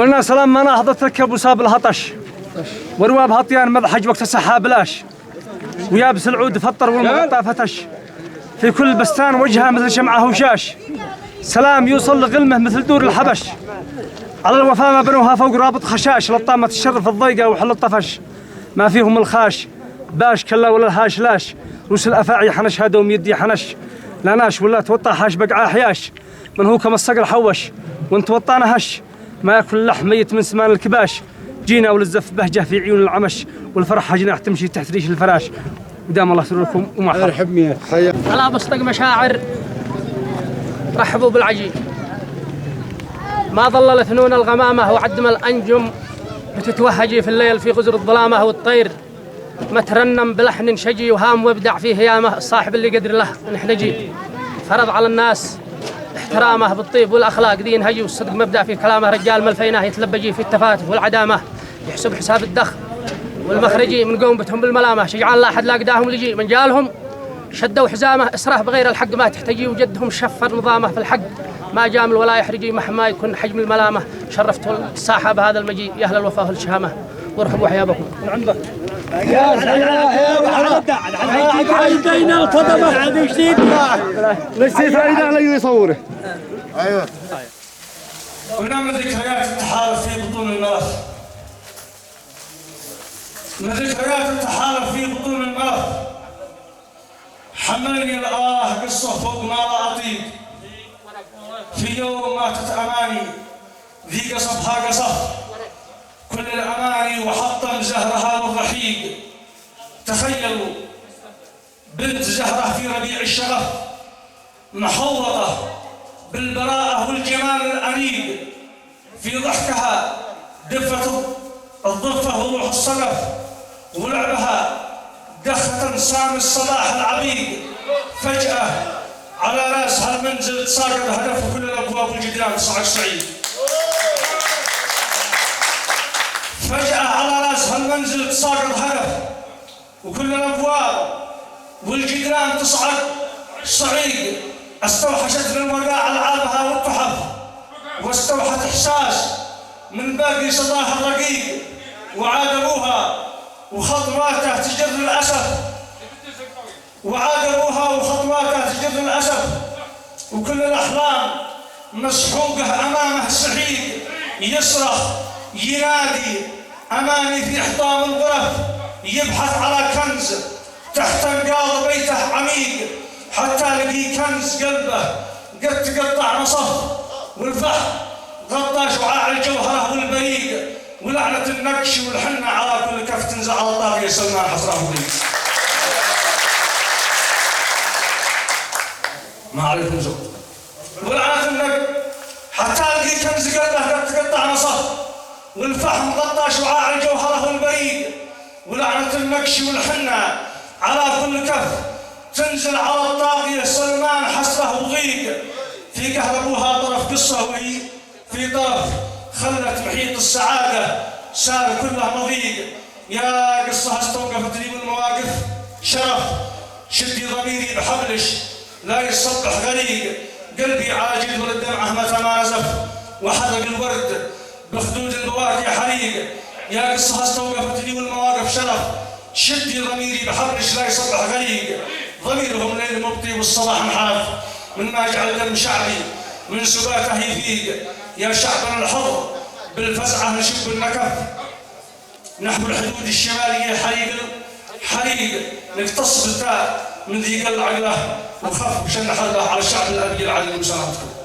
قلنا سلام ما نهضة تركب وصاب الهطش ورواب هطيان مضحج وقت السحاب لاش ويابس العود فطر والمغطى فتش في كل بستان وجهها مثل شمعة وشاش سلام يوصل لغلمه مثل دور الحبش على الوفاء ما بنوها فوق رابط خشاش لطامة الشرف الضيقة وحل الطفش ما فيهم الخاش باش كلا ولا الهاش لاش روس الأفاعي حنش هادوم يدي حنش لا ناش ولا توطى حاش بقعا حياش من هو كما الصقر حوش وانت وطانا هش ما ياكل لحم ميت من سمان الكباش جينا وللزف بهجه في عيون العمش والفرح جناح تمشي تحت ريش الفراش ودام الله يسر لكم وما يرحمني على مصدق مشاعر رحبوا بالعجيب ما ظل ثنون الغمامة وعدم الأنجم بتتوهجي في الليل في غزر الظلامة والطير مترنم بلحن شجي وهام وابدع فيه هيامه الصاحب اللي قدر له نحنجي فرض على الناس احترامه بالطيب والاخلاق دين هجي والصدق مبدا في كلامه رجال ملفينه يتلبجي في التفاتف والعدامه يحسب حساب الدخل والمخرجي من قومتهم بالملامه شجعان لا احد لا قداهم لجي من جالهم شدوا حزامه اسره بغير الحق ما تحتجي وجدهم شفر نظامه في الحق ما جامل ولا يحرجي مهما يكون حجم الملامه شرفت الساحه بهذا المجيء يا اهل الوفاء والشهامه وارحبوا حيابكم من عندك عندنا الفضمة عاد جديد نسيت على يصوره ايوه هنا من ذكريات التحالف في بطون الملف من ذكريات التحالف في بطون الملف حملني الآه قصة فوق ما لا أطيق في يوم ماتت أماني ذي قصفها قصف كل الأماني وحطم زهرها والرحيق تخيلوا بنت زهرة في ربيع الشغف محوطة بالبراءة والجمال الأنيق في ضحكها دفة الضفة وروح الصقف ولعبها دخة سامي الصباح العبيد فجأة على راسها المنزل تساقط هدف كل الأبواب والجدران صعق سعيد فجأة على راسها المنزل تساقط هدف وكل الأبواب والجدران تصعد صعيد استوحشت من وقاع ألعابها والتحف واستوحت إحساس من باقي صداها الرقيق وعاد أبوها وخطواته تجر الأسف وعاد أبوها وخطواته تجر الأسف وكل الأحلام مسحوقة أمامه السعيد يصرخ ينادي أماني في حطام الغرف يبحث على كنز تحت انقاض بيته عميق حتى لقي كنز قلبه قد تقطع نصف والفحم غطى شعاع الجوهرة والبريق ولعنة النكش والحنة على كل كف تنزع على الطاغية سلمان حصره لي ما أعرف نزق ولعنة النكش حتى لقي كنز قلبه قد تقطع نصف والفحم غطى شعاع الجوهرة والبريق ولعنة النكش والحنة على كل كف تنزل على الطاغية سلمان حسره وضيق في قهر أبوها طرف قصة وهي في طرف خلت محيط السعادة سار كله مضيق يا قصة استوقفت لي بالمواقف شرف شدي ضميري بحبلش لا يصبح غريق قلبي عاجز والدمعة متى ما نزف وحرق الورد بخدود البواكي حريق يا قصة استوقفت لي بالمواقف شرف شدي ضميري بحبلش لا يصبح غريق ضميرهم ليل مبطي والصباح محاف من ما جعل دم شعبي من سباته يفيق يا شعبنا الحر بالفزعة نشب النكف نحو الحدود الشمالية حريق نقتص بالتاء من ذي قل عقله وخف بشن حربه على الشعب الأبي العلي مساعدكم